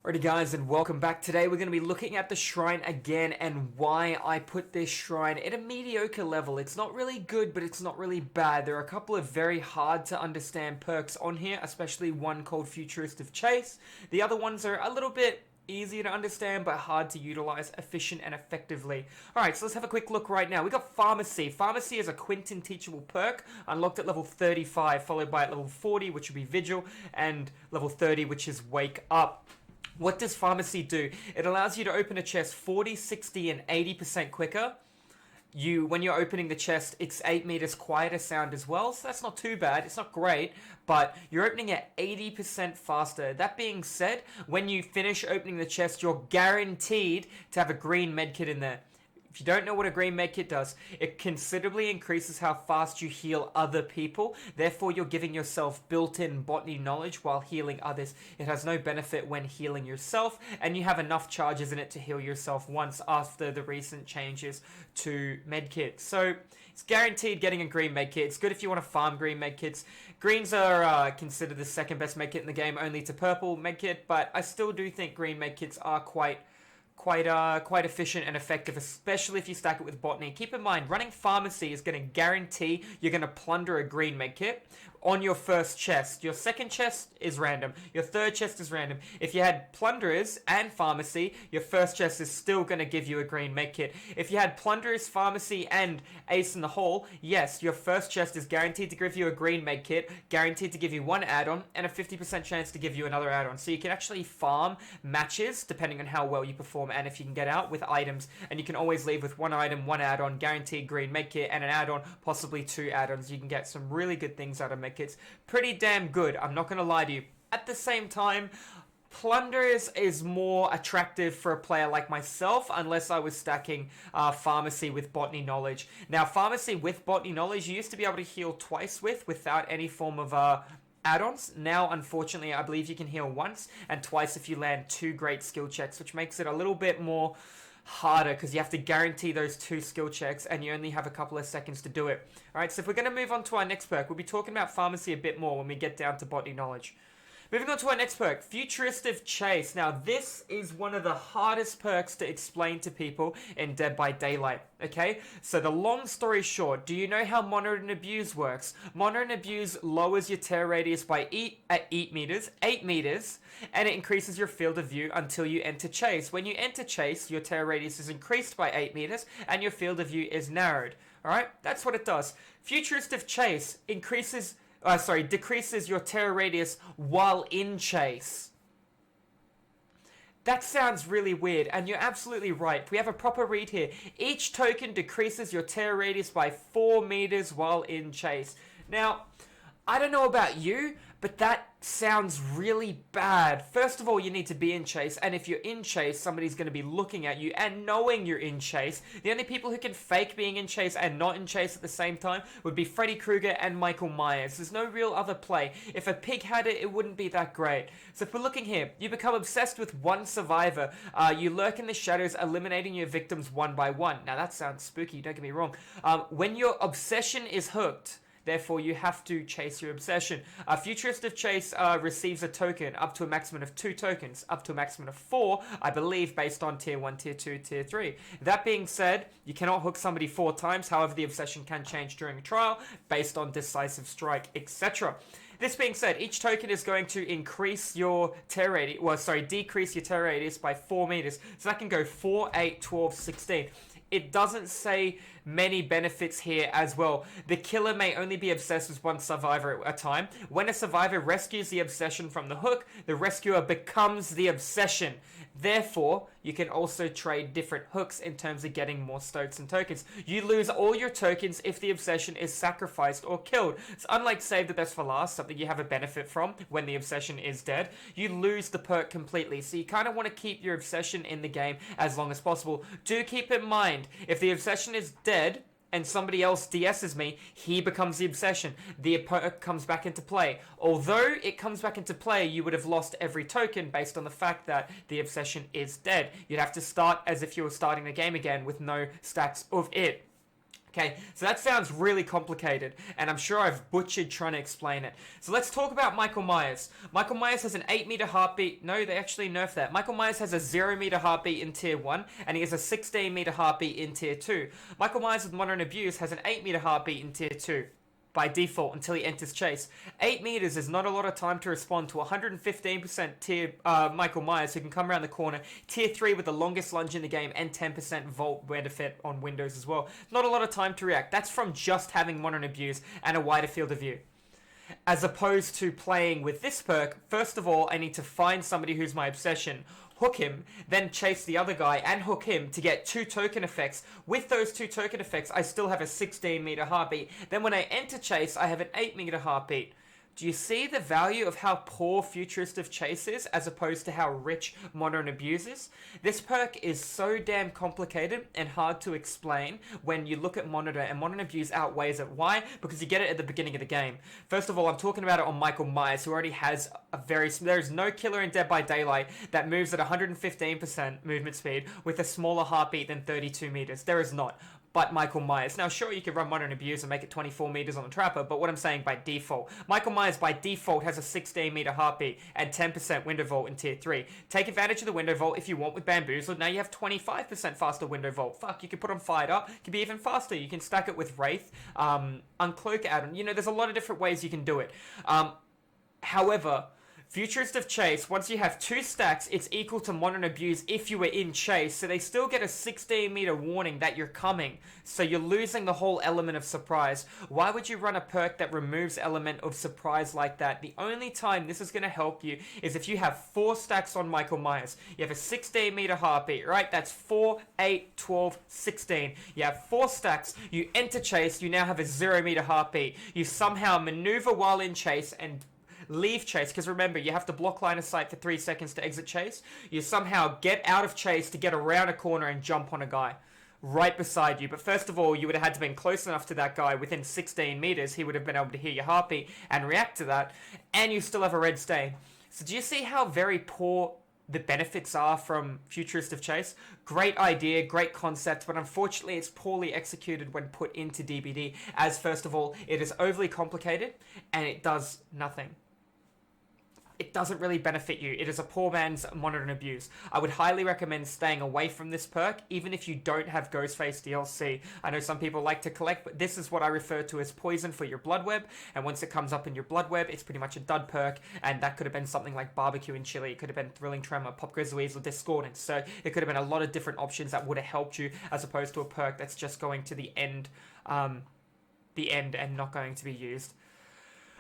Alrighty guys, and welcome back. Today we're going to be looking at the shrine again and why I put this shrine at a mediocre level. It's not really good, but it's not really bad. There are a couple of very hard to understand perks on here, especially one called Futuristic Chase. The other ones are a little bit easier to understand but hard to utilize efficient and effectively. Alright, so let's have a quick look right now. We got Pharmacy. Pharmacy is a Quinton teachable perk, unlocked at level 35, followed by at level 40, which would be Vigil, and level 30, which is Wake Up. What does Pharmacy do? It allows you to open a chest 40, 60, and 80% quicker. When you're opening the chest, it's 8 meters quieter sound as well, so that's not too bad. It's not great, but you're opening it 80% faster. That being said, when you finish opening the chest, you're guaranteed to have a green medkit in there. If you don't know what a green medkit does, it considerably increases how fast you heal other people. Therefore, you're giving yourself built-in botany knowledge while healing others. It has no benefit when healing yourself, and you have enough charges in it to heal yourself once after the recent changes to medkits. So, it's guaranteed getting a green medkit. It's good if you want to farm green medkits. Greens are considered the second best medkit in the game, only to purple medkit, but I still do think green medkits are quite efficient and effective, especially if you stack it with botany. Keep in mind, running Pharmacy is going to guarantee you're going to plunder a green medkit on your first chest. Your second chest is random. Your third chest is random. If you had Plunderers and Pharmacy, your first chest is still going to give you a green medkit. If you had Plunderers, Pharmacy, and Ace in the Hole, yes, your first chest is guaranteed to give you a green medkit, guaranteed to give you one add-on, and a 50% chance to give you another add-on. So you can actually farm matches, depending on how well you perform and if you can get out with items, and you can always leave with one item, one add-on, guaranteed green medkit, and an add-on, possibly two add-ons. You can get some really good things out of medkits. Pretty damn good, I'm not going to lie to you. At the same time, Plunderers is more attractive for a player like myself, unless I was stacking Pharmacy with Botany Knowledge. Now, Pharmacy with Botany Knowledge, you used to be able to heal twice without any form of add-ons. Now, unfortunately, I believe you can heal once and twice if you land 2 great skill checks, which makes it a little bit more harder because you have to guarantee those 2 skill checks and you only have a couple of seconds to do it. Alright, so if we're going to move on to our next perk, we'll be talking about Pharmacy a bit more when we get down to Botany Knowledge. Moving on to our next perk, Futuristic Chase. Now, this is one of the hardest perks to explain to people in Dead by Daylight, okay? So the long story short, do you know how Monitor and Abuse works? Monitor and Abuse lowers your tear radius by 8 meters, and it increases your field of view until you enter Chase. When you enter Chase, your tear radius is increased by 8 meters, and your field of view is narrowed, alright? That's what it does. Futuristic Chase decreases your tear radius while in Chase. That sounds really weird, and you're absolutely right. We have a proper read here. Each token decreases your tear radius by 4 meters while in Chase. Now, I don't know about you, but that sounds really bad. First of all, you need to be in Chase, and if you're in Chase, somebody's going to be looking at you and knowing you're in Chase. The only people who can fake being in Chase and not in Chase at the same time would be Freddy Krueger and Michael Myers. There's no real other play. If a pig had it, it wouldn't be that great. So if we're looking here, you become obsessed with one survivor. You lurk in the shadows, eliminating your victims one by one. Now that sounds spooky, don't get me wrong. When your obsession is hooked, therefore, you have to chase your obsession. Futuristic Chase receives a token up to a maximum of 2 tokens, up to a maximum of 4, I believe, based on Tier 1, Tier 2, Tier 3. That being said, you cannot hook somebody 4 times, however, the obsession can change during a trial, based on Decisive Strike, etc. This being said, each token is going to increase your tear radius, decrease your tear radius by 4 meters. So that can go 4, 8, 12, 16. It doesn't say many benefits here as well. The killer may only be obsessed with one survivor at a time. When a survivor rescues the obsession from the hook, the rescuer becomes the obsession. Therefore, you can also trade different hooks in terms of getting more stokes and tokens. You lose all your tokens if the obsession is sacrificed or killed. It's unlike Save the Best for Last, something you have a benefit from when the obsession is dead. You lose the perk completely, so you kind of want to keep your obsession in the game as long as possible. Do keep in mind, if the obsession is dead and somebody else DS's me, he becomes the obsession. The perk comes back into play. Although it comes back into play, you would have lost every token based on the fact that the obsession is dead. You'd have to start as if you were starting the game again with no stacks of it. Okay, so that sounds really complicated, and I'm sure I've butchered trying to explain it. So let's talk about Michael Myers. Michael Myers has an 8-meter heartbeat. No, they actually nerfed that. Michael Myers has a 0-meter heartbeat in Tier 1, and he has a 16-meter heartbeat in Tier 2. Michael Myers with Modern Abuse has an 8-meter heartbeat in Tier 2. By default until he enters chase. 8 meters is not a lot of time to respond to 115% tier Michael Myers, who can come around the corner. Tier 3 with the longest lunge in the game and 10% vault benefit on Windows as well. Not a lot of time to react. That's from just having Modern Abuse and a wider field of view. As opposed to playing with this perk, first of all, I need to find somebody who's my obsession, hook him, then chase the other guy and hook him to get 2 token effects. With those 2 token effects, I still have a 16-meter heartbeat. Then when I enter chase, I have an 8-meter heartbeat. Do you see the value of how poor Futurist of Chase is as opposed to how rich Modern Abuse is? This perk is so damn complicated and hard to explain when you look at Monitor, and Modern Abuse outweighs it. Why? Because you get it at the beginning of the game. First of all, I'm talking about it on Michael Myers, who already has a very... There's no killer in Dead by Daylight that moves at 115% movement speed with a smaller heartbeat than 32 meters. There is not. But Michael Myers. Now, sure, you could run Modern Abuse and make it 24 meters on the Trapper, but what I'm saying by default, Michael Myers by default has a 16-meter heartbeat and 10% window vault in Tier 3. Take advantage of the window vault if you want with Bamboozled. Now you have 25% faster window vault. Fuck, you can put on Fired Up. It can be even faster. You can stack it with Wraith, Uncloak add-on. You know, there's a lot of different ways you can do it. However... Futurist of Chase, once you have 2 stacks, it's equal to Modern Abuse if you were in chase, so they still get a 16-meter warning that you're coming, so you're losing the whole element of surprise. Why would you run a perk that removes element of surprise like that? The only time this is going to help you is if you have 4 stacks on Michael Myers. You have a 16-meter heartbeat, right? That's 4, 8, 12, 16. You have 4 stacks, you enter chase, you now have a 0-meter heartbeat. You somehow maneuver while in chase and leave chase, because remember, you have to block line of sight for 3 seconds to exit chase. You somehow get out of chase to get around a corner and jump on a guy right beside you. But first of all, you would have had to been close enough to that guy within 16 meters. He would have been able to hear your heartbeat and react to that, and you still have a red stain. So do you see how very poor the benefits are from Futurist of Chase? Great idea, great concept, but unfortunately it's poorly executed when put into DBD, as first of all, it is overly complicated and it does nothing. It doesn't really benefit you. It is a poor man's Modern Abuse. I would highly recommend staying away from this perk, even if you don't have Ghostface DLC. I know some people like to collect, but this is what I refer to as poison for your blood web, and once it comes up in your blood web, it's pretty much a dud perk, and that could have been something like Barbecue and Chili. It could have been Thrilling Tremor, Pop Grizzlies, or Discordance. So it could have been a lot of different options that would have helped you, as opposed to a perk that's just going to the end and not going to be used.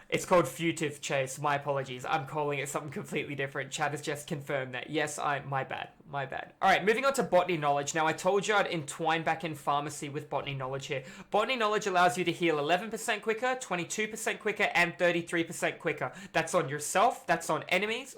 It's called Fugitive Chase. My apologies. I'm calling it something completely different. Chat has just confirmed that. Yes, my bad. Alright, moving on to Botany Knowledge. Now, I told you I'd entwine back in Pharmacy with Botany Knowledge here. Botany Knowledge allows you to heal 11% quicker, 22% quicker, and 33% quicker. That's on yourself, that's on enemies,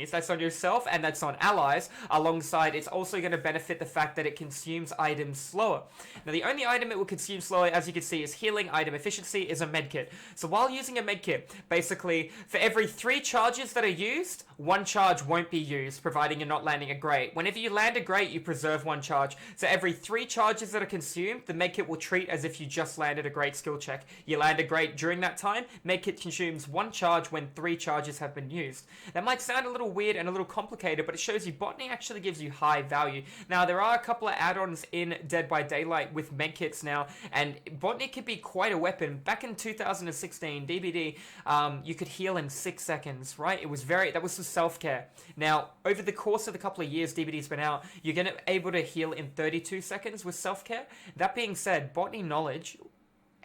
that's on yourself, and that's on allies. Alongside, it's also going to benefit the fact that it consumes items slower. Now, the only item it will consume slower, as you can see, is healing. Item efficiency is a medkit. So while using a medkit, basically, for every 3 charges that are used, 1 charge won't be used, providing you're not landing a great. Whenever you land a great, you preserve 1 charge. So every 3 charges that are consumed, the medkit will treat as if you just landed a great skill check. You land a great during that time, medkit consumes 1 charge when 3 charges have been used. That might sound a little weird and a little complicated, but it shows you Botany actually gives you high value. Now, there are a couple of add-ons in Dead by Daylight with medkits now, and Botany could be quite a weapon. Back in 2016, DBD, you could heal in 6 seconds, right? That was for self-care. Now, over the course of the couple of years DBD's been out, you're going to be able to heal in 32 seconds with self-care. That being said, Botany Knowledge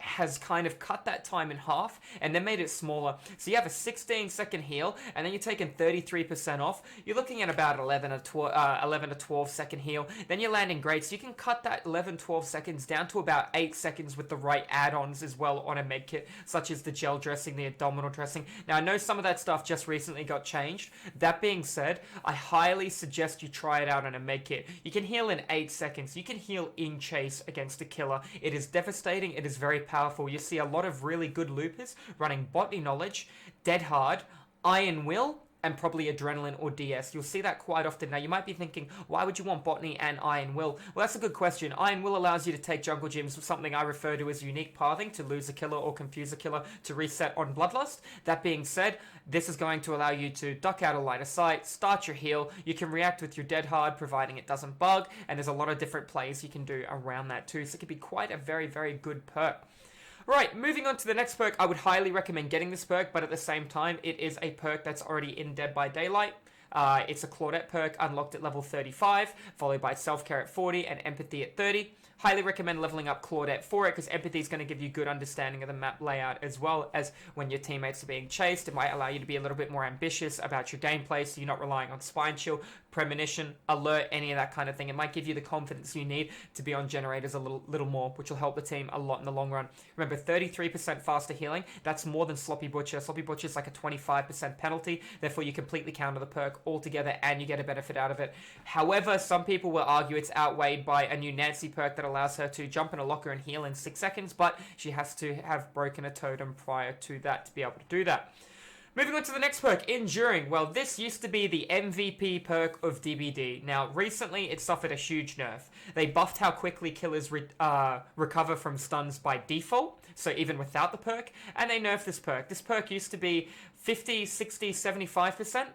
has kind of cut that time in half and then made it smaller. So you have a 16-second heal, and then you're taking 33% off. You're looking at about 11 to 12 second heal. Then you're landing great. So you can cut that 11, 12 seconds down to about 8 seconds with the right add-ons as well on a medkit, such as the gel dressing, the abdominal dressing. Now, I know some of that stuff just recently got changed. That being said, I highly suggest you try it out on a medkit. You can heal in 8 seconds. You can heal in chase against a killer. It is devastating. It is very powerful. You see a lot of really good loopers running Botany Knowledge, Dead Hard, Iron Will, and probably Adrenaline or DS. You'll see that quite often. Now, you might be thinking, why would you want Botany and Iron Will? Well, that's a good question. Iron Will allows you to take Jungle Gyms with something I refer to as unique pathing to lose a killer or confuse a killer to reset on Bloodlust. That being said, this is going to allow you to duck out of line of sight, start your heal. You can react with your Dead Hard, providing it doesn't bug, and there's a lot of different plays you can do around that too. So it could be quite a very, very good perk. Right, moving on to the next perk, I would highly recommend getting this perk, but at the same time, it is a perk that's already in Dead by Daylight. It's a Claudette perk unlocked at level 35, followed by Self-Care at 40 and Empathy at 30. Highly recommend leveling up Claudette for it, because Empathy is going to give you good understanding of the map layout, as well as when your teammates are being chased. It might allow you to be a little bit more ambitious about your gameplay, so you're not relying on Spine Chill, Premonition, Alert, any of that kind of thing. It might give you the confidence you need to be on generators a little more, which will help the team a lot in the long run. Remember, 33% faster healing, that's more than Sloppy Butcher. Sloppy Butcher is like a 25% penalty, therefore you completely counter the perk altogether and you get a benefit out of it. However, some people will argue it's outweighed by a new Nancy perk that allows her to jump in a locker and heal in 6 seconds, but she has to have broken a totem prior to that to be able to do that. Moving on to the next perk, Enduring. Well, this used to be the MVP perk of DBD. Now, recently, it suffered a huge nerf. They buffed how quickly killers recover from stuns by default, so even without the perk, and they nerfed this perk. This perk used to be 50, 60, 75%.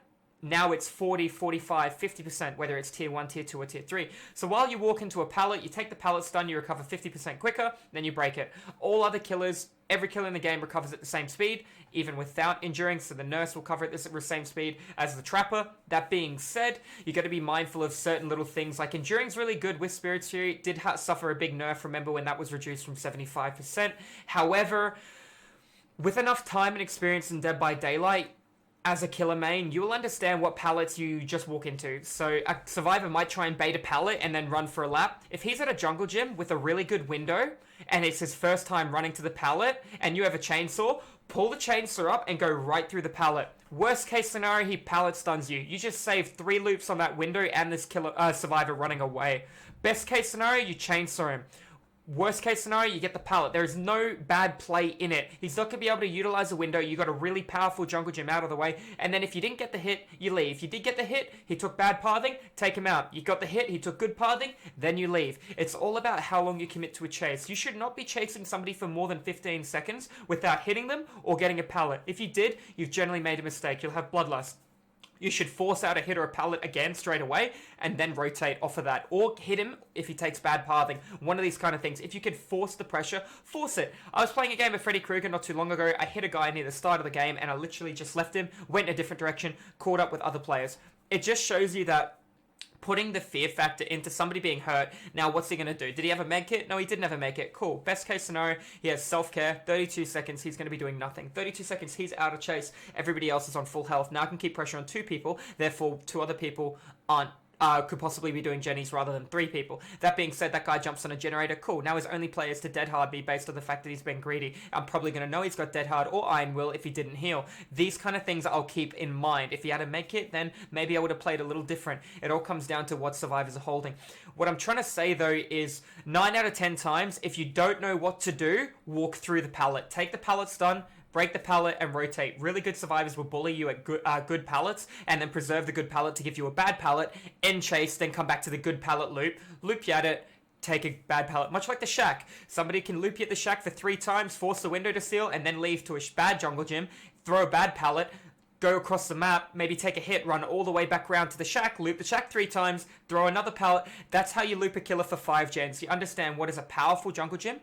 Now it's 40, 45, 50%, whether it's tier 1, tier 2, or tier 3. So while you walk into a pallet, you take the pallet stun, you recover 50% quicker, then you break it. All other killers, every killer in the game recovers at the same speed, even without Enduring, so the nurse will cover it at the same speed as the trapper. That being said, you got to be mindful of certain little things, like Enduring's really good with Spirit Fury, did suffer a big nerf, remember when that was reduced from 75%. However, with enough time and experience in Dead by Daylight, as a killer main, you will understand what pallets you just walk into. So a survivor might try and bait a pallet and then run for a lap. If he's at a jungle gym with a really good window and it's his first time running to the pallet and you have a chainsaw, pull the chainsaw up and go right through the pallet. Worst case scenario, he pallet stuns you. You just save 3 loops on that window and this killer survivor running away. Best case scenario, you chainsaw him. Worst case scenario, you get the pallet. There is no bad play in it. He's not going to be able to utilize a window. You got a really powerful jungle gym out of the way. And then if you didn't get the hit, you leave. If you did get the hit, he took bad pathing, take him out. You got the hit, he took good pathing, then you leave. It's all about how long you commit to a chase. You should not be chasing somebody for more than 15 seconds without hitting them or getting a pallet. If you did, you've generally made a mistake. You'll have bloodlust. You should force out a hit or a pallet again straight away and then rotate off of that. Or hit him if he takes bad pathing. One of these kind of things. If you could force the pressure, force it. I was playing a game of Freddy Krueger not too long ago. I hit a guy near the start of the game and I literally just left him, went in a different direction, caught up with other players. It just shows you that putting the fear factor into somebody being hurt. Now, what's he going to do? Did he have a med kit? No, he didn't have a med kit. Cool. Best case scenario, he has self-care. 32 seconds, he's going to be doing nothing. 32 seconds, he's out of chase. Everybody else is on full health. Now I can keep pressure on 2 people. Therefore, 2 other people aren't could possibly be doing Jennies rather than 3 people. That being said, that guy jumps on a generator. Cool. Now his only play is to Dead Hard me based on the fact that he's been greedy. I'm probably going to know he's got Dead Hard or Iron Will if he didn't heal. These kind of things I'll keep in mind. If he had a med kit, then maybe I would have played a little different. It all comes down to what survivors are holding. What I'm trying to say though is 9 out of 10 times, if you don't know what to do, walk through the pallet. Take the pallet stun, break the pallet, and rotate. Really good survivors will bully you at good pallets, and then preserve the good pallet to give you a bad pallet, end chase, then come back to the good pallet loop you at it, take a bad pallet. Much like the shack. Somebody can loop you at the shack for 3 times, force the window to seal, and then leave to a bad jungle gym, throw a bad pallet, go across the map, maybe take a hit, run all the way back around to the shack, loop the shack 3 times, throw another pallet. That's how you loop a killer for 5 gens. You understand what is a powerful jungle gym,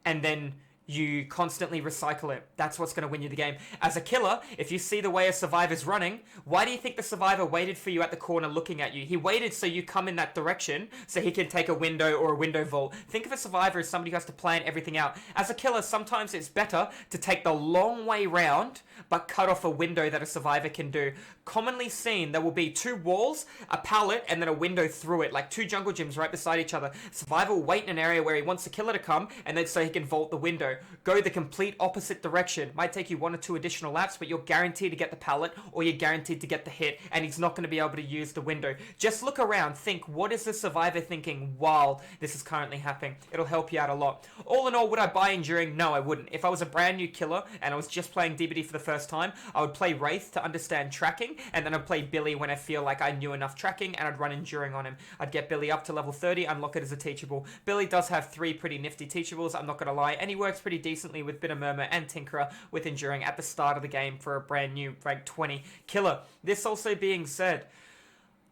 and then you constantly recycle it. That's what's going to win you the game. As a killer, if you see the way a survivor's running, why do you think the survivor waited for you at the corner looking at you? He waited so you come in that direction so he can take a window or a window vault. Think of a survivor as somebody who has to plan everything out. As a killer, sometimes it's better to take the long way round but cut off a window that a survivor can do. Commonly seen, there will be 2 walls, a pallet, and then a window through it, like 2 jungle gyms right beside each other. Survivor will wait in an area where he wants the killer to come, and then so he can vault the window. go the complete opposite direction. Might take you 1 or 2 additional laps, but you're guaranteed to get the pallet, or you're guaranteed to get the hit, and he's not going to be able to use the window. Just look around, think, what is the survivor thinking while this is currently happening? It'll help you out a lot. All in all, would I buy Enduring? No, I wouldn't. If I was a brand new killer, and I was just playing DBD for the first time, I would play Wraith to understand tracking, and then I'd play Billy when I feel like I knew enough tracking, and I'd run Enduring on him. I'd get Billy up to level 30, unlock it as a teachable. Billy does have 3 pretty nifty teachables, I'm not going to lie, and he works pretty decently with Bitter Murmur and Tinkerer with Enduring at the start of the game for a brand new rank 20 killer. This also being said,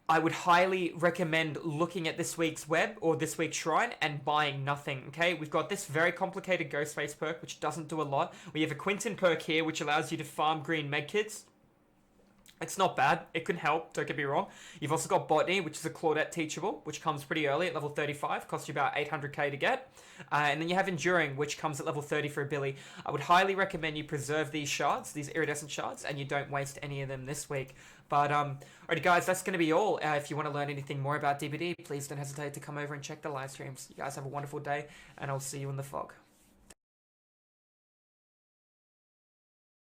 I would highly recommend looking at this week's web or this week's shrine and buying nothing, okay? We've got this very complicated Ghostface perk, which doesn't do a lot. We have a Quinton perk here, which allows you to farm green medkits. It's not bad. It can help, don't get me wrong. You've also got Botany, which is a Claudette teachable, which comes pretty early at level 35, costs you about 800k to get. And then you have Enduring, which comes at level 30 for a Billy. I would highly recommend you preserve these shards, these iridescent shards, and you don't waste any of them this week. But, alrighty guys, that's going to be all. If you want to learn anything more about DBD, please don't hesitate to come over and check the live streams. You guys have a wonderful day, and I'll see you in the fog.